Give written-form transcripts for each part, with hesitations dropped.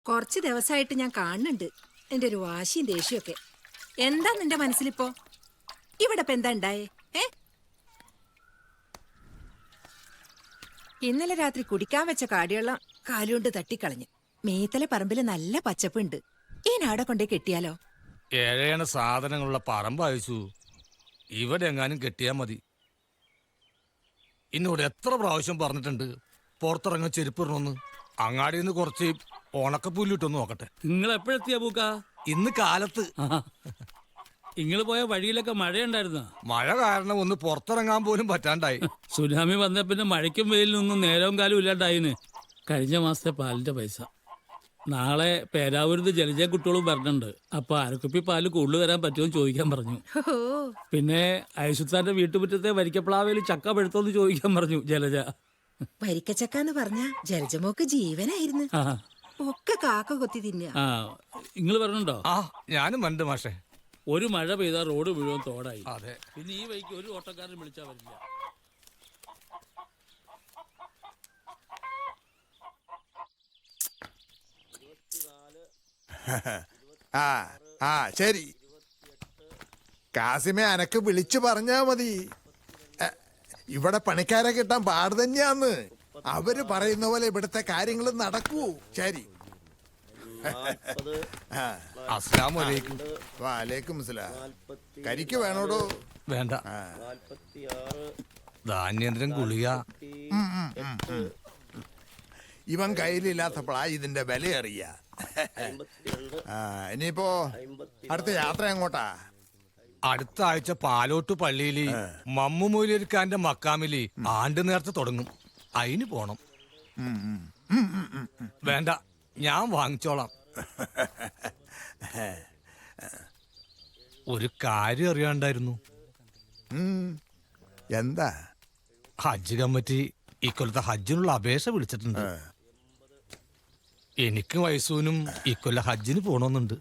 കുറച്ച് ദിവസമായിട്ട് ഞാൻ കാണുന്നുണ്ട് എന്റെ ഒരു വാശിയും ദേഷ്യമൊക്കെ. എന്താ നിന്റെ മനസ്സിലിപ്പോ? ഇവിടെ ഇപ്പൊ എന്താ ഉണ്ടായേ? ഇന്നലെ രാത്രി കുടിക്കാൻ വെച്ച കാടിവെള്ളം കാലുകൊണ്ട് തട്ടിക്കളഞ്ഞു. മേത്തലെ പറമ്പില് നല്ല പച്ചപ്പുണ്ട്. ഈ നാടെ കൊണ്ടേ കെട്ടിയാലോ? ഏഴേണ സാധനങ്ങളുള്ള പറമ്പ് അയച്ചു. ഇവിടെ എങ്ങാനും കെട്ടിയാ മതി. ഇന്നോട് എത്ര പ്രാവശ്യം പറഞ്ഞിട്ടുണ്ട് പുറത്തിറങ്ങാൻ ചെരുപ്പിടണമെന്ന്. അങ്ങാടിയിൽ നിന്ന് കുറച്ച് ഉണക്കപ്പുല്ലിട്ടൊന്ന് നോക്കട്ടെ. നിങ്ങൾ എപ്പോഴെത്തിയാ പൂക്ക? ഇന്ന് കാലത്ത്. നിങ്ങൾ പോയ വഴിയിലൊക്കെ മഴയുണ്ടായിരുന്ന? മഴ കാരണം ഒന്ന് പുറത്തിറങ്ങാൻ പോലും പറ്റാണ്ടായി. സുനാമി വന്ന പിന്നെ മഴയ്ക്കും വെയിലിനൊന്നും നേരവും കാലം ഇല്ലാണ്ടായിന്. കഴിഞ്ഞ മാസത്തെ പാലിന്റെ പൈസ. നാളെ പേരാവൂരിന്ന് ജലജ കുട്ടികളും വരണുണ്ട്. അപ്പൊ അരക്കുപ്പി പാല് കൂടുതൽ തരാൻ പറ്റുമെന്ന് ചോദിക്കാൻ പറഞ്ഞു. പിന്നെ ഐസുത്താന്റെ വീട്ടുമുറ്റത്തെ വരിക്കപ്ലാവയിൽ ചക്ക പഴുത്തോന്ന് ചോദിക്കാൻ പറഞ്ഞു ജലജ. വരിക്കച്ചക്കാന്ന് പറഞ്ഞ ജലജമോക്ക് ജീവനായിരുന്നു. ഒക്കെ കാക്ക കൊത്തി തിന്നുക. നിങ്ങൾ പറഞ്ഞുണ്ടോ? ആ, ഞാനും മണ്ട് മാഷേ. ഒരു മഴ പെയ്താൽ റോഡ് മുഴുവൻ തോടായി. അതെ. പിന്നെ ഈ വഴിക്ക് ഒരു ഓട്ടക്കാരൻ വിളിച്ചാൽ വരില്ല. ശരി കാസിമെ, അനക്ക് വിളിച്ചു പറഞ്ഞാ മതി. ഇവിടെ പണിക്കാരെ കിട്ടാൻ പാട് തന്നെയാന്ന്. അവര് പറയുന്ന പോലെ ഇവിടുത്തെ കാര്യങ്ങൾ നടക്കൂ. ശരി. അസ്സലാമലൈക്കും. വാലേക്കും സലാം. കരിക്ക് വേണോടോ? വേണ്ട. ധാന്യേന്ദ്രൻ ഗുളിക. ഇവൻ കയ്യിലില്ലാത്തപ്പോഴാ ഇതിന്റെ വില അറിയ. ഇനിയിപ്പോ അടുത്ത യാത്ര എങ്ങോട്ടാ? അടുത്ത ആഴ്ച പാലോട്ട് പള്ളിയില് മമ്മുമൂലിയർക്കാന്റെ മക്കാമില് ആണ്ട് നേർച്ച തുടങ്ങും. അതിന് പോണം. വേണ്ട, ഞാൻ വാങ്ങിച്ചോളാം. ഒരു കാര്യം അറിയാണ്ടായിരുന്നു. എന്താ? ഹജ്ജ് കമ്മിറ്റി ഇക്കൊല്ലത്തെ ഹജ്ജിനുള്ള അപേക്ഷ വിളിച്ചിട്ടുണ്ട്. എനിക്ക് വയസ്സൂനും ഇക്കൊല്ല ഹജ്ജിന് പോണമെന്നുണ്ട്.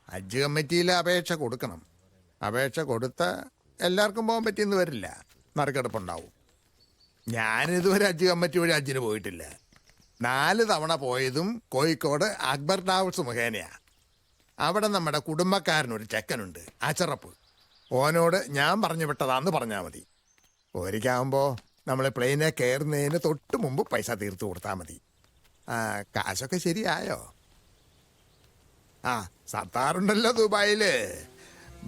ഹജ്ജ് കമ്മിറ്റിയിൽ അപേക്ഷ കൊടുക്കണം. അപേക്ഷ കൊടുത്ത എല്ലാവർക്കും പോകാൻ പറ്റിയെന്ന് വരില്ല, നറുക്കെടുപ്പുണ്ടാവും. ഞാനിതുവരെ ഹജ്ജ് കമ്മിറ്റി വഴി ഹജ്ജിന് പോയിട്ടില്ല. 4 തവണ പോയതും കോഴിക്കോട് അക്ബർ ട്രാവൽസ് മുഖേനയാ. അവിടെ നമ്മുടെ കുടുംബക്കാരനൊരു ചെക്കനുണ്ട്, അച്ചറപ്പ്. ഓനോട് ഞാൻ പറഞ്ഞു വിട്ടതാന്ന് പറഞ്ഞാൽ മതി. ഒരിക്കാവുമ്പോൾ നമ്മൾ പ്ലെയിനെ കയറുന്നതിന് തൊട്ട് മുമ്പ് പൈസ തീർത്തു കൊടുത്താൽ മതി. കാശൊക്കെ ശരിയായോ? സത്താറുണ്ടല്ലോ ദുബായില്.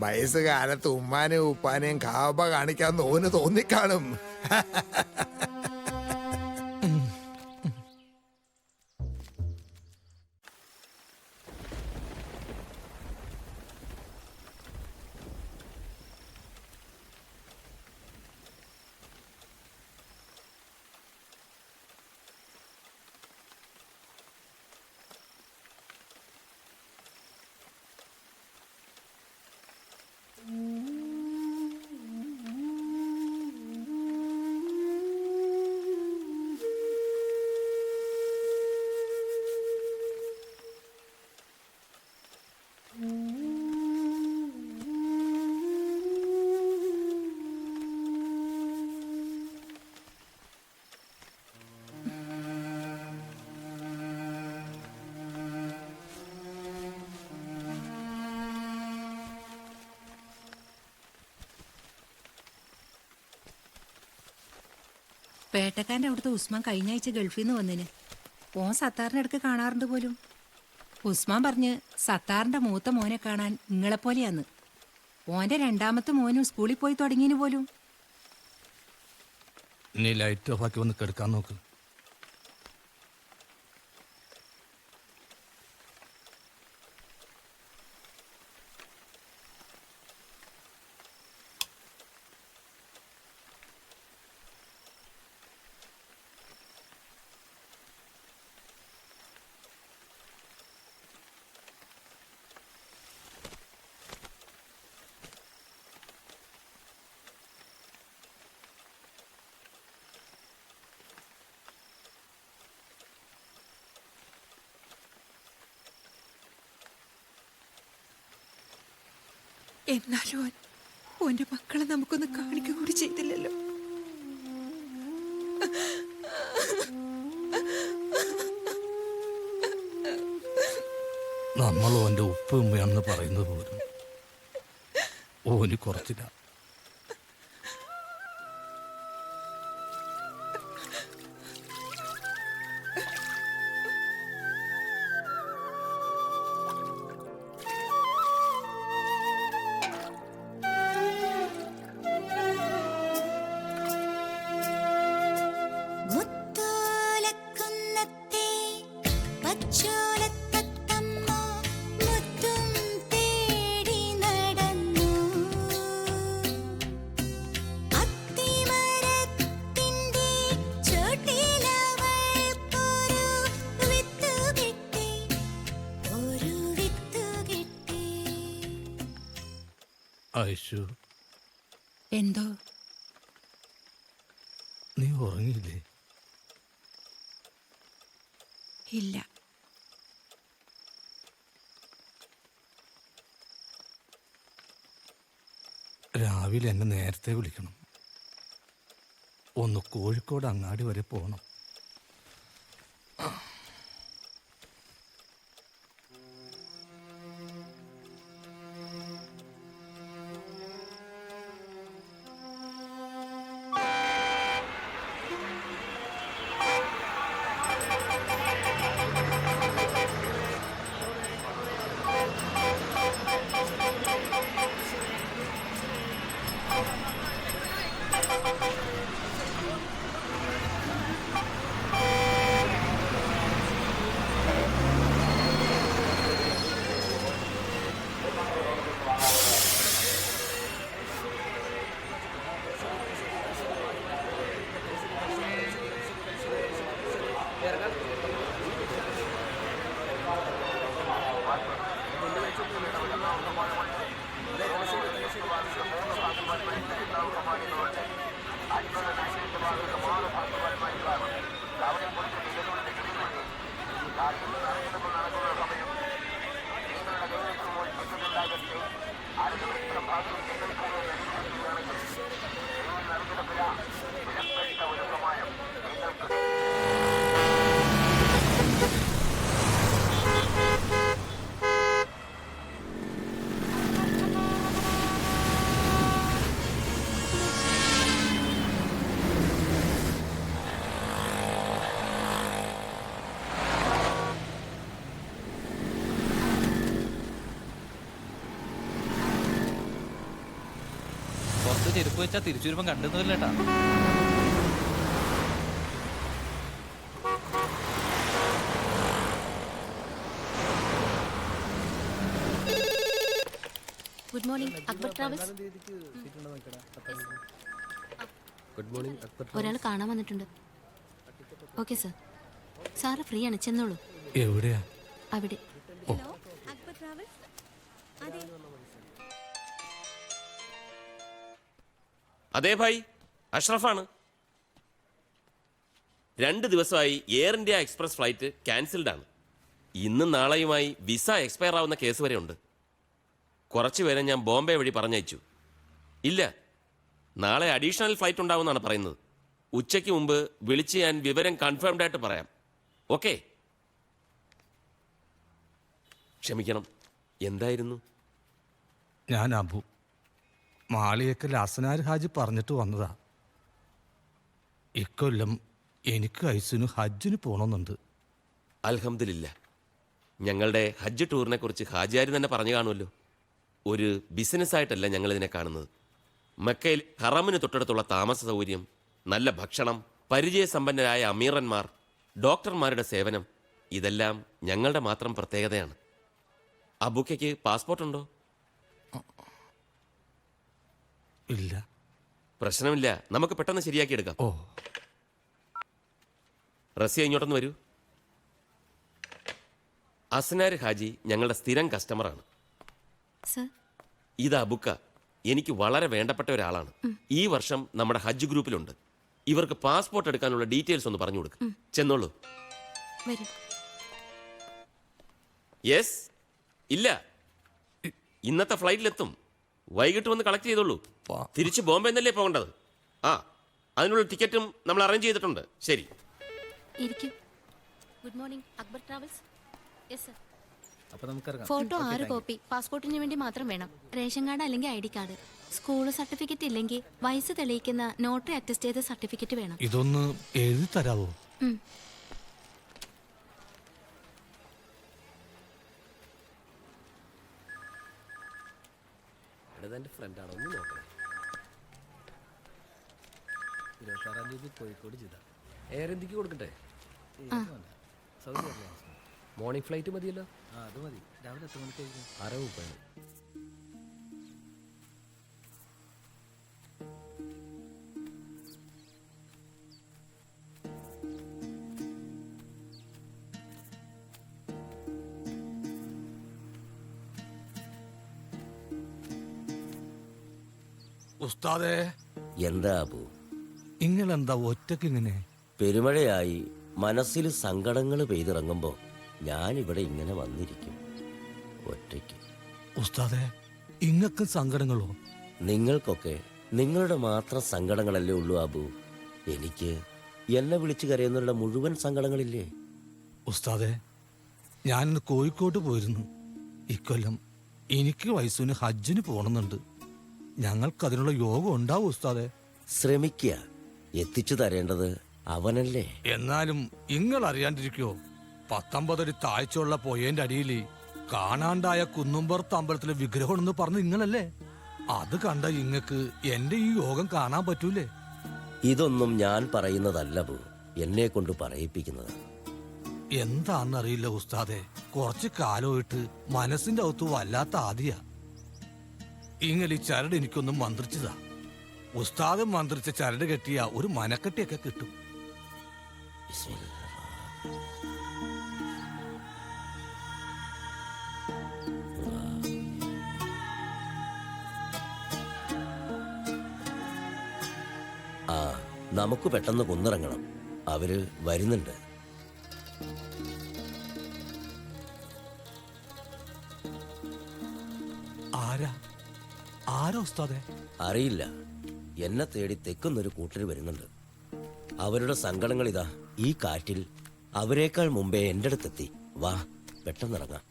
വയസ്സുകാലത്ത് ഉമ്മാനെയും ഉപ്പാനെയും കാബ കാണിക്കാന്ന് ഓന് തോന്നിക്കാണും. പേട്ടക്കാരൻ്റെ അവിടുത്തെ ഉസ്മാൻ കഴിഞ്ഞ ആഴ്ച ഗൾഫിൽ നിന്ന് വന്നിന്. ഓൻ സത്താറിൻ്റെ അടുക്ക് കാണാറുണ്ട് പോലും. ഉസ്മാൻ പറഞ്ഞ് സത്താറിൻ്റെ മൂത്ത മോനെ കാണാൻ നിങ്ങളെപ്പോലെയാന്ന്. ഓൻ്റെ 2ാമത്തെ മോനും സ്കൂളിൽ പോയി തുടങ്ങിയതിന് പോലും. നീ ലൈറ്റ് ഓഫ് ആക്കി വന്ന് കിടക്കാൻ നോക്ക്. എന്നാലും ഓന്റെ മക്കളെ നമുക്കൊന്ന് കാണിക്കുക കൂടി ചെയ്തില്ലല്ലോ. നമ്മൾ ഓൻ്റെ ഉപ്പ് ഉമ്മയാണെന്ന് പറയുന്നത് പോലും ഓന് കുറച്ചില്ല. മുത്തോലക്കുന്നത്തെ പച്ചോലത്തത്തമ്മ മുത്തും തേടി നടന്നു. അത്തിമരത്തിന്റെ ചോട്ടിലവൾക്കൊരു വിത്തു കിട്ടി, ഒരു വിത്തു കിട്ടി. ഐഷു, എന്തോ നീ ഉറങ്ങിയില്ലേ? ഇല്ല. രാവിലെ എന്നെ നേരത്തെ വിളിക്കണം. ഒന്ന് കോഴിക്കോട് അങ്ങാടി വരെ പോകണം. പുറത്ത് ചെരുപ്പ് വെച്ചാൽ തിരിച്ചു വരുമ്പം കണ്ടെന്നില്ലേട്ടാ. Good morning Akbar Travels. ഒരാൾ കാണാൻ വന്നിട്ടുണ്ട്. Okay sir. സാറ് ഫ്രീ ആണ്, ചെന്നോളൂ. എവിടെയാ? അവിടെ. അതെ ഭായ്, അഷ്റഫാണ്. 2 ദിവസമായി air India express flight cancelled ആണ്. ഇന്നും നാളെയുമായി വിസ എക്സ്പയർ ആവുന്ന കേസ് വരെ ഉണ്ട്. കുറച്ച് പേരെ ഞാൻ ബോംബെ വഴി പറഞ്ഞയച്ചു. ഇല്ല, നാളെ അഡീഷണൽ ഫ്ലൈറ്റ് ഉണ്ടാവുമെന്നാണ് പറയുന്നത്. ഉച്ചയ്ക്ക് മുമ്പ് വിളിച്ച് ഞാൻ വിവരം കൺഫേംഡ് ആയിട്ട് പറയാം. ഓക്കെ? ക്ഷമിക്കണം, എന്തായിരുന്നു? ഞാൻ അബു. മാളിയേക്കൽ അസനാർ ഹാജി പറഞ്ഞിട്ട് വന്നതാ. ഇക്കൊല്ലം എനിക്ക് ഐസിനു ഹജ്ജിന് പോകണമെന്നുണ്ട്. അൽഹംദുലില്ലാ, ഞങ്ങളുടെ ഹജ്ജ് ടൂറിനെ കുറിച്ച് ഹാജിയാരി തന്നെ പറഞ്ഞു കാണുമല്ലോ. ഒരു ബിസിനസ്സായിട്ടല്ല ഞങ്ങളിതിനെ കാണുന്നത്. മക്കയിൽ ഹറമിന് തൊട്ടടുത്തുള്ള താമസ സൗകര്യം, നല്ല ഭക്ഷണം, പരിചയസമ്പന്നരായ അമീറന്മാർ, ഡോക്ടർമാരുടെ സേവനം, ഇതെല്ലാം ഞങ്ങളുടെ മാത്രം പ്രത്യേകതയാണ്. അബുക്കയ്ക്ക് പാസ്പോർട്ടുണ്ടോ? ഇല്ല. പ്രശ്നമില്ല, നമുക്ക് പെട്ടെന്ന് ശരിയാക്കിയെടുക്കാം. ഓ, റസിയ, ഇങ്ങോട്ടൊന്ന് വരൂ. അസ്നാർ ഹാജി ഞങ്ങളുടെ സ്ഥിരം കസ്റ്റമറാണ്. സർ. ഇത് അബുക്ക, എനിക്ക് വളരെ വേണ്ടപ്പെട്ട ഒരാളാണ്. ഈ വർഷം നമ്മുടെ ഹജ്ജ് ഗ്രൂപ്പിലുണ്ട്. ഇവർക്ക് പാസ്പോർട്ട് എടുക്കാനുള്ള ഡീറ്റെയിൽസ് ഒന്ന് പറഞ്ഞു കൊടുക്കും. ചെന്നോളൂ. വരൂ. യെസ്. ഇല്ല, ഇന്നത്തെ ഫ്ലൈറ്റിലെത്തും. വൈകിട്ട് വന്ന് കളക്ട് ചെയ്തോളൂ. തിരിച്ച് ബോംബെ എന്നല്ലേ പോകേണ്ടത്? ആ, അതിനുള്ള ടിക്കറ്റും നമ്മൾ അറേഞ്ച് ചെയ്തിട്ടുണ്ട്. ശരി. ഇരിക്കും. Good morning Akbar travels. Yes sir. അപ്പൊ നമുക്കിറങ്ങാം. ഫോട്ടോ 6 കോപ്പി പാസ്പോർട്ടിന് വേണ്ടി മാത്രം വേണം. റേഷൻ കാർഡ് അല്ലെങ്കിൽ ID കാർഡ്. സ്കൂൾ സർട്ടിഫിക്കറ്റ് ഇല്ലെങ്കിൽ വയസ്സ് തെളിയിക്കുന്ന നോട്ടറി അറ്റസ്റ്റ് ചെയ്ത സർട്ടിഫിക്കറ്റ് വേണം. ഇതൊന്ന് എഴുതി തരാവോ? ഉം. എന്റെ ഫ്രണ്ടാണോ ഒന്ന് നോക്കണം. 26-ാം തീയതി കോഴിക്കോട് ജിദ്ദ. എയർ ഇന്ത്യക്ക് കൊടുക്കട്ടെ? സൗദി എയർലൈൻസ് മോർണിംഗ് ഫ്ലൈറ്റ് മതിയല്ലോ. അത് മതി. രാവിലെ എത്ര മണിക്കായിരിക്കും? 6:30. ഉസ്താദേ, എന്താ അബു? ഇങ്ങളെന്താ ഒറ്റക്ക് ഇങ്ങനെ? പെരുമഴയായി മനസ്സിൽ സങ്കടങ്ങൾ പെയ്തിറങ്ങുമ്പോൾ ഞാനിവിടെ ഇങ്ങനെ വന്നിരിക്കും ഒറ്റയ്ക്ക്. ഉസ്താദേ, ഇങ്ങക്ക് സങ്കടങ്ങളോ? നിങ്ങൾക്കൊക്കെ നിങ്ങളുടെ മാത്രം സങ്കടങ്ങളല്ലേ ഉള്ളൂ അബു. എനിക്ക് എന്നെ വിളിച്ചു കരയുന്നവരുടെ മുഴുവൻ സങ്കടങ്ങളില്ലേ? ഉസ്താദേ, ഞാനിന്ന് കോഴിക്കോട്ട് പോയിരുന്നു. ഇക്കൊല്ലം എനിക്ക് വയസ്സിന് ഹജ്ജിന് പോകണമെന്നുണ്ട്. ഞങ്ങൾക്കതിനുള്ള യോഗം ഉണ്ടാവും ഉസ്താദേ. ശ്രമിക്കുക. എത്തിച്ചു തരേണ്ടത് അവനല്ലേ? എന്നാലും ഇങ്ങൾ അറിയാണ്ടിരിക്കോ, 19 അടി താഴ്ചയുള്ള പൊയേന്റെ അടിയിൽ കാണാണ്ടായ കുന്നുംപുറത്ത് അമ്പലത്തിലെ വിഗ്രഹം എന്ന് പറഞ്ഞ് നിങ്ങളല്ലേ? അത് കണ്ട ഇങ്ങക്ക് എന്റെ ഈ യോഗം കാണാൻ പറ്റൂലേ? ഇതൊന്നും ഞാൻ പറയുന്നതല്ല അബു, എന്നെ കൊണ്ട് പറയിപ്പിക്കുന്നത്. എന്താന്നറിയില്ല ഉസ്താദെ, കുറച്ച് കാലമായിട്ട് മനസ്സിന്റെ അകത്ത് വല്ലാത്ത ആദിയ. ഇങ്ങനെ ഈ ചരട് എനിക്കൊന്നും മന്ത്രിച്ചതാ. ഉസ്താദ് മന്ത്രിച്ച ചരട് കെട്ടിയ ഒരു മനക്കെട്ടിയൊക്കെ കിട്ടും. ബിസ്മില്ലാ. ആ, നമുക്ക് പെട്ടെന്ന് കുന്നിറങ്ങണം. അവര് വരുന്നുണ്ട്. ആരാ ഉസ്താദെ? അറിയില്ല. എന്നെ തേടി തെക്കുന്നൊരു കൂട്ടർ വരുന്നുണ്ട്. അവരുടെ സങ്കടങ്ങൾ ഇതാ ഈ കാറ്റിൽ അവരെക്കാൾ മുമ്പേ എൻ്റെ അടുത്തെത്തി. വാ, പെട്ടെന്നിറങ്ങാം.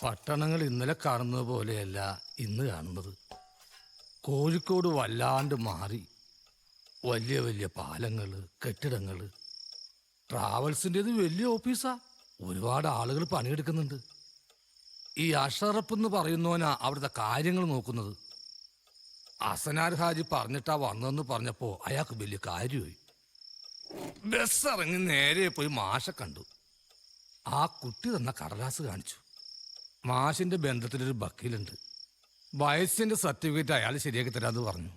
പട്ടണങ്ങൾ ഇന്നലെ കാണുന്നത് പോലെയല്ല ഇന്ന് കാണുന്നത്. കോഴിക്കോട് വല്ലാണ്ട് മാറി. വലിയ വലിയ പാലങ്ങൾ, കെട്ടിടങ്ങൾ. ട്രാവൽസിൻ്റെത് വലിയ ഓഫീസാ. ഒരുപാട് ആളുകൾ പണിയെടുക്കുന്നുണ്ട്. ഈ അഷറഫ് എന്ന് പറയുന്നവനാ അവിടുത്തെ കാര്യങ്ങൾ നോക്കുന്നത്. അസനാർ ഹാജി പറഞ്ഞിട്ടാ വന്നതെന്ന് പറഞ്ഞപ്പോൾ അയാൾക്ക് വലിയ കാര്യമായി. ബസ് ഇറങ്ങി നേരെ പോയി മാഷെ കണ്ടു. ആ കുട്ടി തന്ന കടലാസ് കാണിച്ചു. മാഷിന്റെ ബന്ധത്തിലൊരു വക്കീലുണ്ട്. വയസ്സിന്റെ സർട്ടിഫിക്കറ്റ് അയാൾ ശരിയാക്കി തരാമെന്ന് പറഞ്ഞു.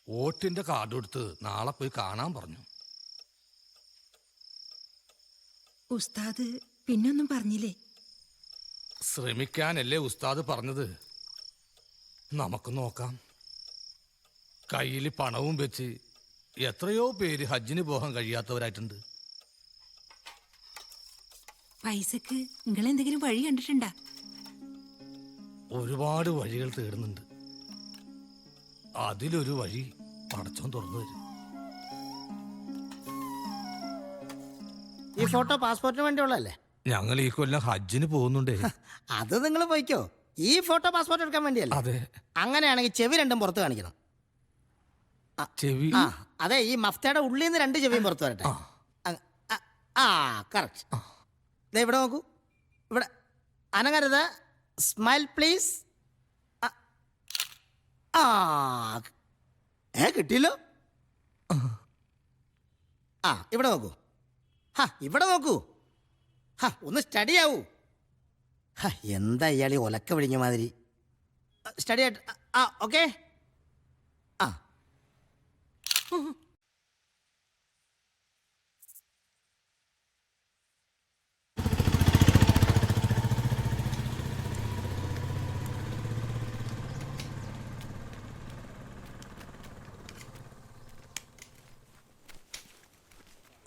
വോട്ടിന്റെ കാർഡ് കൊടുത്ത് നാളെ പോയി കാണാൻ പറഞ്ഞു. ഉസ്താദ് പിന്നൊന്നും പറഞ്ഞില്ലേ? ശ്രമിക്കാനല്ലേ ഉസ്താദ് പറഞ്ഞത്. നമുക്ക് നോക്കാം. കയ്യിൽ പണവും വെച്ച് എത്രയോ പേര് ഹജ്ജിന് പോകാൻ കഴിയാത്തവരായിട്ടുണ്ട്. പൈസക്ക് നിങ്ങളെന്തെങ്കിലും വഴി കണ്ടിട്ടുണ്ടാ? ഒരുപാട് വഴികൾ തേടുന്നുണ്ട്. അതിലൊരു വഴി പടച്ചോൻ തുറന്നു തരും. ഈ ഫോട്ടോ പാസ്പോർട്ടിന് വേണ്ടിയുള്ളതല്ലേ? ഞങ്ങൾ ഈ കൊല്ലം ഹജ്ജിന് പോകുന്നുണ്ടേ. അത് നിങ്ങൾ പോയിക്കോ. ഈ ഫോട്ടോ പാസ്പോർട്ട് എടുക്കാൻ വേണ്ടിയല്ലേ? അതെ. അങ്ങനെയാണെങ്കിൽ ചെവി രണ്ടും പുറത്ത് കാണിക്കണം. ചെവി? ആ, അതെ. ഈ മഫ്തയുടെ ഉള്ളിൽ നിന്ന് 2 ചെവിയും പുറത്ത് വരട്ടെ. ആ, കറക്റ്റ്. ഇവിടെ നോക്കൂ. ഇവിടെ അനങ്ങരുത്. Smile please. കിട്ടിയല്ലോ. ഇവിടെ നോക്കൂ. ഇവിടെ നോക്കൂ. ഒന്ന് സ്റ്റഡി ആവൂ. എന്താ ഇയാളി ഒലക്ക വിഴിഞ്ഞ മാതിരി. സ്റ്റഡി ആയിട്ട്. ഓക്കെ.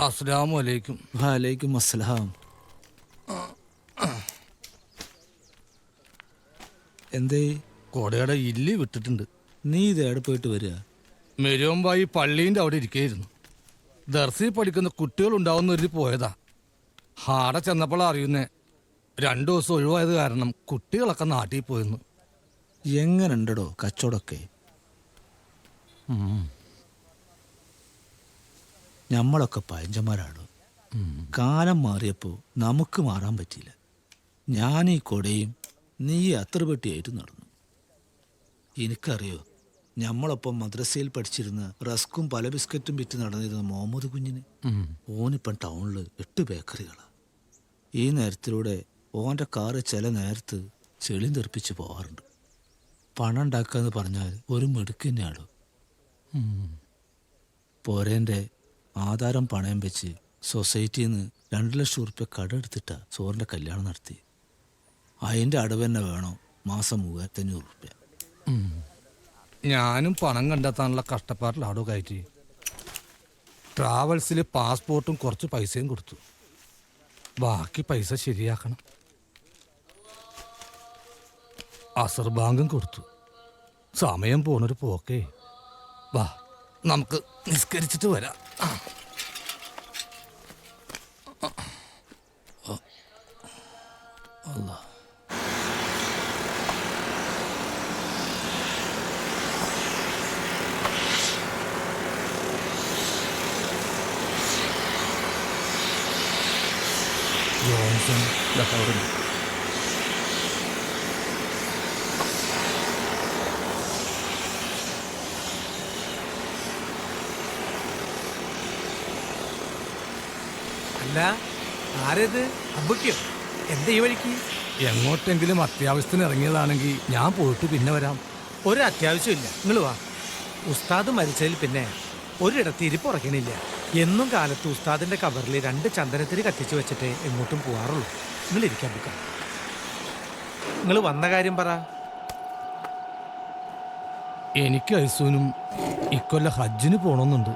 അസ്സലാമു അലൈക്കും. വലൈക്കും അസ്സലാം. എന്തേ കൊടയുടെ ഇല്ലി വിട്ടിട്ടുണ്ട്. നീ ഇതേടെ പോയിട്ട് വരിക? മെരുവമ്പായി പള്ളീൻ്റെ അവിടെ ഇരിക്കുകയായിരുന്നു. ദർസിൽ പഠിക്കുന്ന കുട്ടികളുണ്ടാവുന്ന ഒരു പോയതാ. ആടെ ചെന്നപ്പോൾ അറിയുന്നേ 2 ദിവസം ഒഴിവായത് കാരണം കുട്ടികളൊക്കെ നാട്ടിൽ പോയെന്ന്. എങ്ങനെണ്ടടോ കച്ചവടമൊക്കെ? നമ്മളൊക്കെ പഴഞ്ചന്മാരാണ്. കാലം മാറിയപ്പോൾ നമുക്ക് മാറാൻ പറ്റിയില്ല. ഞാൻ ഈ കൊടയും നീ അത്ര പെട്ടിയായിട്ട് നടന്നു. എനിക്കറിയോ, നമ്മളൊപ്പം മദ്രസയിൽ പഠിച്ചിരുന്ന റസ്കും പല ബിസ്ക്കറ്റും വിറ്റ് നടന്നിരുന്ന മുഹമ്മദ് കുഞ്ഞിന്. ഓനിപ്പം ടൗണിൽ 8 ബേക്കറികളാണ്. ഈ നേരത്തിലൂടെ ഓൻ്റെ കാറ് ചില നേരത്ത് ചെളി തെറിപ്പിച്ച് പോകാറുണ്ട്. പണം ഉണ്ടാക്കാന്ന് പറഞ്ഞാൽ ഒരു മിടുക്ക് തന്നെയാണോ. പോരേൻ്റെ ആധാരം പണയം വെച്ച് സൊസൈറ്റിയിൽ നിന്ന് 2 ലക്ഷം ഉറുപ്പ്യ കട എടുത്തിട്ടാ സോറിൻ്റെ കല്യാണം നടത്തി. അതിൻ്റെ അടവ് തന്നെ വേണോ മാസം 3500 ഉറുപ്പ്യ. ഞാനും പണം കണ്ടെത്താനുള്ള കഷ്ടപ്പാടിലാടോ കയറ്റി. ട്രാവൽസിൽ പാസ്പോർട്ടും കുറച്ച് പൈസയും കൊടുത്തു. ബാക്കി പൈസ ശരിയാക്കണം. അസർ ബാങ്കും കൊടുത്തു. സമയം പോണൊരു പോക്കേ. വാ, നമുക്ക് നിസ്കരിച്ചിട്ട് വരാം. ജോൺസൺ ലഹോറിൽ. അല്ല, ആരത്? അബ്ബയ്ക്കോ? എന്താ ഈ വഴിക്ക്? എങ്ങോട്ടെങ്കിലും അത്യാവശ്യത്തിന് ഇറങ്ങിയതാണെങ്കിൽ ഞാൻ പോയിട്ട് പിന്നെ വരാം. ഒരു അത്യാവശ്യമില്ല, നിങ്ങൾ വാ. ഉസ്താദ് മരിച്ചതിൽ പിന്നെ ഒരിടത്ത് ഇരിപ്പ് ഉറക്കണില്ല. എന്നും കാലത്ത് ഉസ്താദിന്റെ കബറിൽ 2 ചന്ദനത്തിരി കത്തിച്ച് വെച്ചിട്ട് എങ്ങോട്ടും പോവാറുള്ളൂ. നിങ്ങൾ ഇരിക്കാൻ പോക്കാം. നിങ്ങൾ വന്ന കാര്യം പറ. എനിക്ക് ഐസൂനും ഇക്കൊല്ലം ഹജ്ജിന് പോണമെന്നുണ്ട്.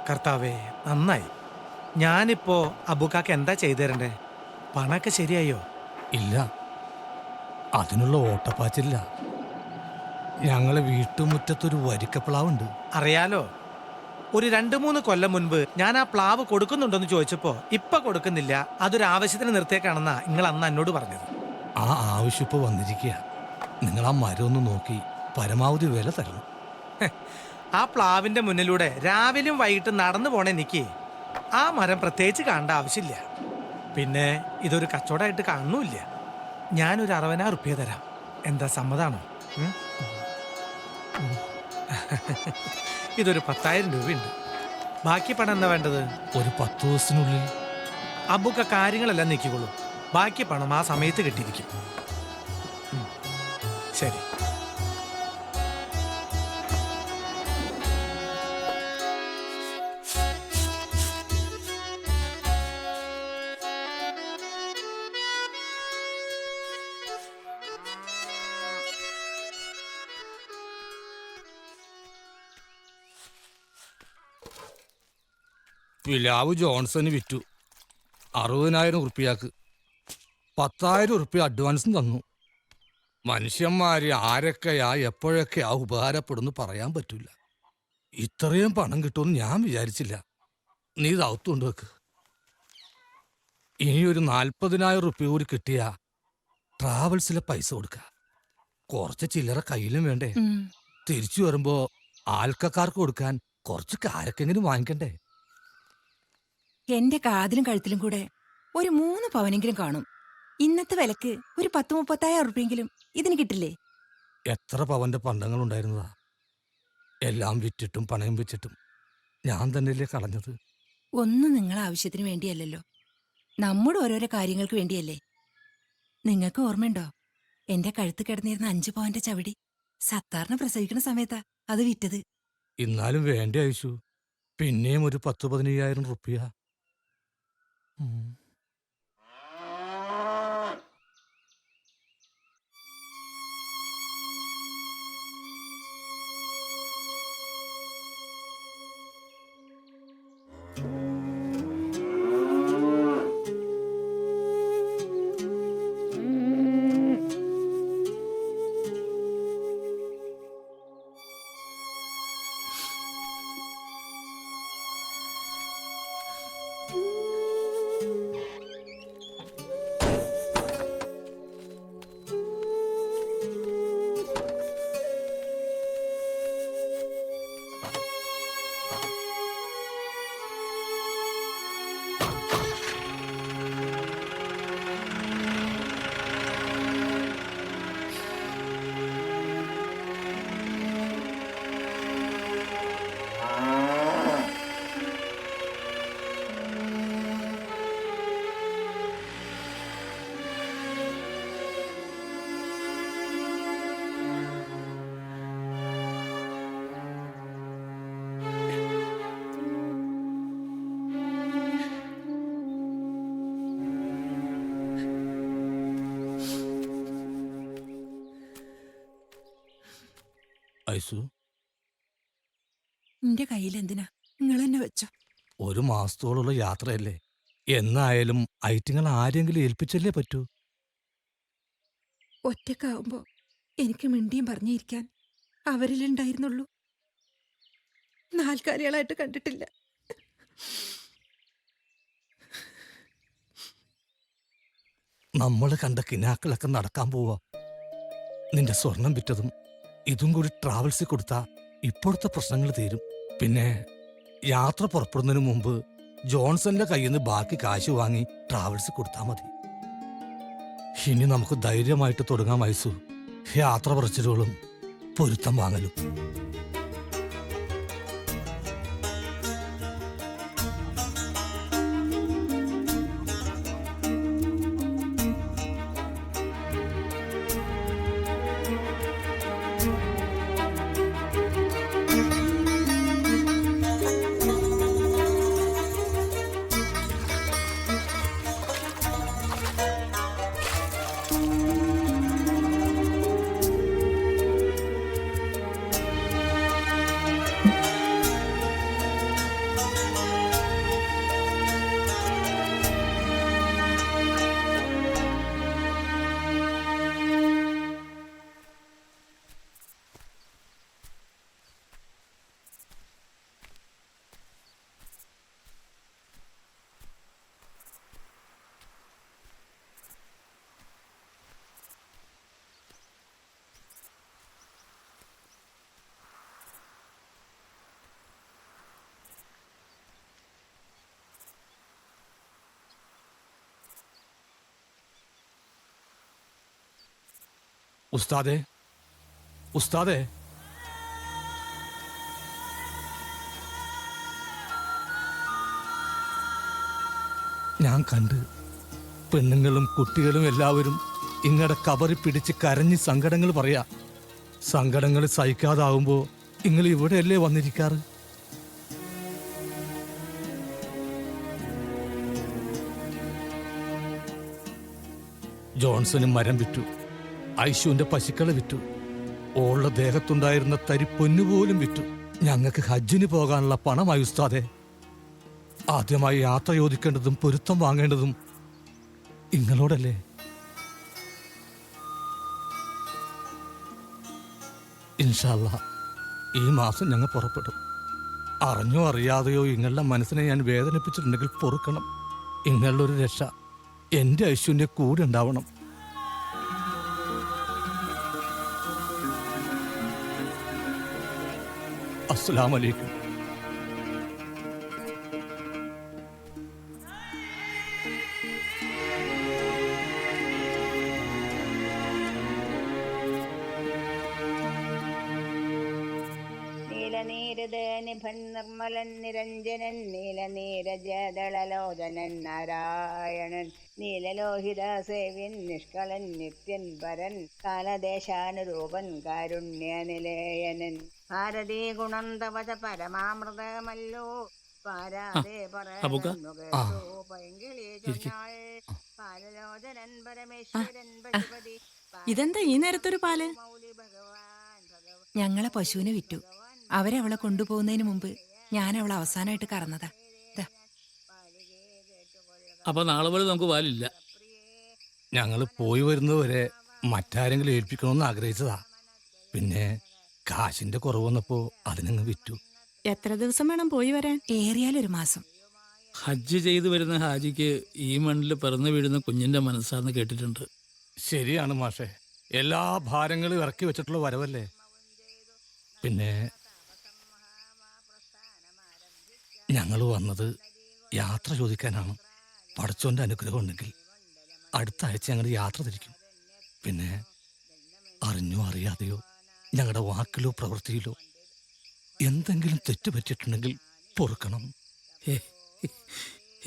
കർത്താവേ, നന്നായി. ഞാനിപ്പോ അബുക്കാക്ക് എന്താ ചെയ്തു തരണ്ടേ? പണമൊക്കെ ശരിയായോ? ഇല്ല, അതിനുള്ള ഓട്ടപ്പാച്ചില്ല. ഞങ്ങളെ വീട്ടുമുറ്റത്തൊരു വരിക്കപ്ലാവുണ്ട്. അറിയാലോ, ഒരു 2-3 കൊല്ലം മുൻപ് ഞാൻ ആ പ്ലാവ് കൊടുക്കുന്നുണ്ടെന്ന് ചോദിച്ചപ്പോ ഇപ്പൊ കൊടുക്കുന്നില്ല, അതൊരു ആവശ്യത്തിന് നിർത്തിയേക്കാണെന്നാ നിങ്ങൾ അന്ന് എന്നോട് പറഞ്ഞത്. ആ ആവശ്യം ഇപ്പോൾ വന്നിരിക്കുക. നിങ്ങൾ ആ മരം ഒന്ന് നോക്കി പരമാവധി വില തരണം. ആ പ്ലാവിന്റെ മുന്നിലൂടെ രാവിലെയും വൈകിട്ടും നടന്നു പോണ എനിക്ക് ആ മരം പ്രത്യേകിച്ച് കാണേണ്ട ആവശ്യമില്ല. പിന്നെ ഇതൊരു കച്ചവടമായിട്ട് കാണുന്നുമില്ല. ഞാനൊരു 60,000 ഉറുപ്പ്യ തരാം. എന്താ, സമ്മതാണോ? ഇതൊരു 10,000 രൂപയുണ്ട്. ബാക്കി പണം എന്താ വേണ്ടത്? ഒരു 10 ദിവസത്തിനുള്ളിൽ അബുക്ക കാര്യങ്ങളെല്ലാം നീക്കിക്കോളൂ. ബാക്കി പണം ആ സമയത്ത് കിട്ടിയിരിക്കും. ശരി. പിലാവ് ജോൺസന് വിറ്റു 60,000 ഉറുപ്പ്യക്ക്. 10,000 ഉറുപ്പ്യ അഡ്വാൻസും തന്നു. മനുഷ്യന്മാര് ആരൊക്കെയാ എപ്പോഴൊക്കെയാ ഉപകാരപ്പെടുന്നു പറയാൻ പറ്റൂല. ഇത്രയും പണം കിട്ടുമെന്ന് ഞാൻ വിചാരിച്ചില്ല. നീ ഇത് അകത്തുകൊണ്ട് വെക്ക്. ഇനി ഒരു 40,000 ഉറുപ്പ്യ കൂടി കിട്ടിയ ട്രാവൽസിലെ പൈസ കൊടുക്ക. കുറച്ച് ചില്ലറ കയ്യിലും വേണ്ടേ? തിരിച്ചു വരുമ്പോ ആൾക്കാർക്ക് കൊടുക്കാൻ കുറച്ച് കാരക്കെങ്കിലും വാങ്ങിക്കണ്ടേ? എന്റെ കാതിലും കഴുത്തിലും കൂടെ ഒരു 3 പവനെങ്കിലും കാണും. ഇന്നത്തെ വിലക്ക് ഒരു 10-30,000 ഉറുപ്പ്യെങ്കിലും ഇതിന് കിട്ടില്ലേ? എത്ര പവന്റെ പണ്ടങ്ങൾ ഉണ്ടായിരുന്നതാ. എല്ലാം വിറ്റിട്ടും പണയം വെച്ചിട്ടും ഞാൻ തന്നെയല്ലേ കളഞ്ഞത്. ഒന്നും നിങ്ങളെ ആവശ്യത്തിന് വേണ്ടിയല്ലല്ലോ, നമ്മുടെ ഓരോരോ കാര്യങ്ങൾക്ക് വേണ്ടിയല്ലേ. നിങ്ങൾക്ക് ഓർമ്മയുണ്ടോ, എന്റെ കഴുത്ത് കിടന്നിരുന്ന 5 പവന്റെ ചവിടി സത്താറിനെ പ്രസവിക്കുന്ന സമയത്താ അത് വിറ്റത്. എന്നാലും വേണ്ട അയച്ചു. പിന്നെയും ഒരു 10-15,000 ഉറുപ്പ്യ. ഐസു എന്റെ കയ്യിൽ എന്തിനാ, നിങ്ങൾ തന്നെ വെച്ചോ. ഒരു മാസത്തോളമുള്ള യാത്രയല്ലേ, എന്നായാലും ഐറ്റിങ്ങൾ ആരെങ്കിലും ഏൽപ്പിച്ചല്ലേ പറ്റൂ. ഒറ്റക്കാവുമ്പോ എനിക്ക് മിണ്ടിയും പറഞ്ഞിരിക്കാൻ അവരിലുണ്ടായിരുന്നുള്ളൂ. നാൽക്കാലികളായിട്ട് കണ്ടിട്ടില്ല. നമ്മൾ കണ്ട കിനാക്കളൊക്കെ നടക്കാൻ പോവാ. നിന്റെ സ്വർണം വിറ്റതും ഇതും കൂടി ട്രാവൽസിൽ കൊടുത്താ ഇപ്പോഴത്തെ പ്രശ്നങ്ങൾ തീരും. പിന്നെ യാത്ര പുറപ്പെടുന്നതിന് മുമ്പ് ജോൺസന്റെ കയ്യിൽ നിന്ന് ബാക്കി കാശ് വാങ്ങി ട്രാവൽസിൽ കൊടുത്താൽ മതി. ഇനി നമുക്ക് ധൈര്യമായിട്ട് തുടങ്ങാം ഐസു. യാത്ര പറച്ചിലുകളും പൊരുത്തം വാങ്ങലും. ഉസ്താദേ, ഉസ്താദേ, ഞാൻ കണ്ട് പെണ്ണുങ്ങളും കുട്ടികളും എല്ലാവരും ഇങ്ങടെ കബറി പിടിച്ച് കരഞ്ഞ് സങ്കടങ്ങൾ പറയാ. സങ്കടങ്ങൾ സഹിക്കാതാവുമ്പോ നിങ്ങൾ ഇവിടെയല്ലേ വന്നിരിക്കാറ്? ജോൺസന് മരം വിറ്റു, ഐശുവിന്റെ പശുക്കളെ വിറ്റു, ഓളുടെ ദേഹത്തുണ്ടായിരുന്ന തരി പൊന്നുപോലും വിറ്റു. ഞങ്ങൾക്ക് ഹജ്ജിന് പോകാനുള്ള പണമായി ഉസ്താദെ. ആദ്യമായി യാത്ര ചോദിക്കേണ്ടതും പൊരുത്തം വാങ്ങേണ്ടതും നിങ്ങളോടല്ലേ? ഇൻഷാ അല്ലാഹ് ഈ മാസം ഞങ്ങൾ പുറപ്പെടും. അറിഞ്ഞോ അറിയാതെയോ നിങ്ങളുടെ മനസ്സിനെ ഞാൻ വേദനിപ്പിച്ചിട്ടുണ്ടെങ്കിൽ പൊറുക്കണം. നിങ്ങളുടെ ഒരു രക്ഷ എൻ്റെ ഐശ്വര്യ കൂടെ ഉണ്ടാവണം. അസ്സലാമു അലൈക്കും. നീലനീരത് നിഭൻ നിർമ്മലൻ നിരഞ്ജനൻ നീലനീരജദളലോചനൻ നാരായണൻ നീലലോഹിത സേവ്യൻ നിഷ്കളൻ നിത്യൻ പരൻ കാലദേശാനുരൂപൻ കാരുണ്യനിലയനൻ ഭാരതീ ഗുണം തവച പരമാമൃതമല്ലോ പാരാതെ പറയുന്നു കേട്ടോ പൈങ്കിളി ചൊന്നാൾ പാലലോചനൻ പരമേശ്വരൻ പശുപതി. ഇതെന്താ ഈ നേരത്തൊരു പാല്? മൗലി ഭഗവാൻ ഭഗവാൻ ഞങ്ങളെ പശുവിനെ വിറ്റു. അവരവളെ കൊണ്ടുപോകുന്നതിന് മുമ്പ് ഞാൻ അവളെ അവസാനമായിട്ട് കറന്നതാ. ദാ. അപ്പൊ നാളെ പോലെ നമുക്ക് പാലില്ല. ഞങ്ങൾ പോയി വരുന്നതുവരെ മറ്റാരെങ്കിലും ഏൽപ്പിക്കണമെന്ന് ആഗ്രഹിച്ചതാ. പിന്നെ കാശിന്റെ കുറവ് വന്നപ്പോ അതിനങ്ങ് വിറ്റു. എത്ര ദിവസം വേണം പോയി വരാൻ? ഏറിയാലൊരു മാസം. ഹജ്ജ് ചെയ്തു വരുന്ന ഹാജിക്ക് ഈ മണ്ണിൽ പിറന്നു വീഴുന്ന കുഞ്ഞിന്റെ മനസ്സാന്ന് കേട്ടിട്ടുണ്ട്. ശരിയാണ് മാഷെ, എല്ലാ ഭാരങ്ങളും ഇറക്കി വെച്ചിട്ടുള്ള വരവല്ലേ. പിന്നെ ഞങ്ങൾ വന്നത് യാത്ര ചോദിക്കാനാണ്. പടച്ചോന്റെ അനുഗ്രഹം ഉണ്ടെങ്കിൽ അടുത്ത ആഴ്ച ഞങ്ങൾ യാത്ര തിരിക്കും. പിന്നെ അറിഞ്ഞോ അറിയാതെയോ ഞങ്ങളുടെ വാക്കിലോ പ്രവൃത്തിയിലോ എന്തെങ്കിലും തെറ്റ് പറ്റിയിട്ടുണ്ടെങ്കിൽ പൊറുക്കണം.